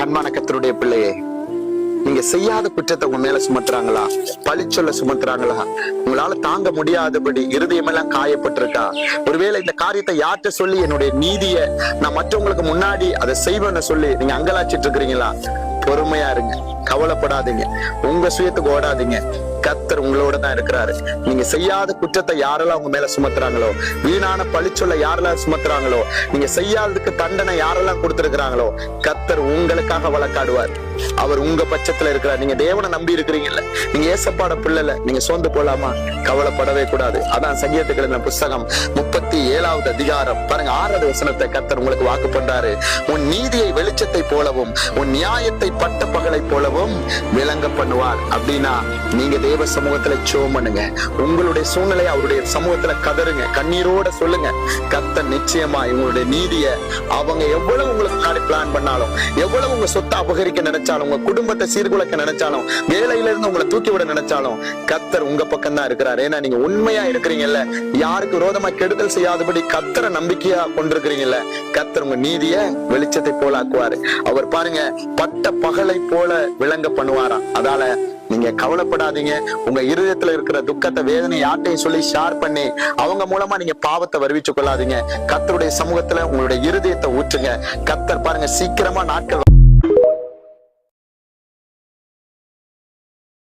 அன்பான கர்த்தருடைய பிள்ளையே, நீங்க செய்யாத குற்றத்தை உங்க மேல சுமத்துறாங்களா? பழி சொல்ல சுமத்துறாங்களா? உங்களால தாங்க முடியாதபடி இருதயமெல்லாம் காயப்பட்டிருக்கா? ஒருவேளை இந்த காரியத்தை யார்கிட்ட சொல்லி என்னுடைய நீதியை நான் மற்றவங்களுக்கு முன்னாடி அதை செய்வேன்னு சொல்லி நீங்க அங்கலாச்சிட்டு இருக்கிறீங்களா? பொறுமையா இருங்க, கவலைப்படாதீங்க, உங்க சுயத்துக்கு ஓடாதீங்க. கர்த்தர் உங்களோட தான் இருக்கிறாரு. நீங்க செய்யாத குற்றத்தை யாரெல்லாம் உங்க மேல சுமத்துறாங்களோ, வீணான பழிச்சொல்ல யாரெல்லாம் சுமத்துறாங்களோ, நீங்க செய்யாததுக்கு தண்டனை யாரெல்லாம் கொடுத்திருக்கிறாங்களோ, கர்த்தர் உங்களுக்காக வழக்காடுவார். அவர் உங்க பட்சத்துல இருக்கிறார். நீங்க தேவனை நம்பி இருக்கிறீங்கல்ல, நீங்க ஏசப்பாட பிள்ளைல, நீங்க சோர்ந்து போலாமா? கவலைப்படவே கூடாது. அதான் சங்கீதத்துக்கு புஸ்தகம் 37வது அதிகாரம் பாருங்க, 6வது வசனத்தை கர்த்தர் உங்களுக்கு வாக்கு பண்றாரு. உன் நீதியை வெளிச்சத்தை போலவும் உன் நியாயத்தை பட்ட பகலை போலவும் விளங்க பண்ணுவார். அப்படின்னா நீங்க தேவ சமூகத்துல ஜெபம் பண்ணுங்க. உங்களுடைய சூழ்நிலை அவருடைய சமூகத்துல கதறுங்க, கண்ணீரோட சொல்லுங்க. கர்த்தர் நிச்சயமா உங்களுடைய நீதியை அவங்க எவ்வளவு உங்களுக்கு முன்னாடி பிளான் பண்ணாலும், எவ்வளவு உங்க சொத்தை அபகரிக்க நினைச்சாலும், உங்க குடும்பத்தை சீர்குலைக்க நினைச்சாலும், வேலையில இருந்து உங்களை தூக்கி விட நினைச்சாலும், கர்த்தர் உங்க பக்கம் தான் இருக்கிறார். ஏன்னா நீங்க உண்மையா இருக்கிறீங்கல்ல, யாருக்கு விரோதமா கெடுதல் செய்யாதபடி கர்த்தரை நம்பிக்கையா கொண்டிருக்கிறீங்கல்ல, கர்த்தர் உங்க நீதிய வெளிச்சத்தை போல ஆக்குவாரு. அவர் பாருங்க, பட்ட பகலை போல விளங்க பண்ணுவாராம். அதால நீங்க கவலைப்படாதீங்க. உங்க இருதயத்துல இருக்கிற துக்கத்தை, வேதனை யார்ட்டையும் சொல்லி ஷேர் பண்ணி அவங்க மூலமா நீங்க பாவத்தை வருவிச்சு கொள்ளாதீங்க. கர்த்தருடைய சமூகத்துல உங்களுடைய இருதயத்தை ஊற்றுங்க. கர்த்தர் பாருங்க, சீக்கிரமா நாட்கள்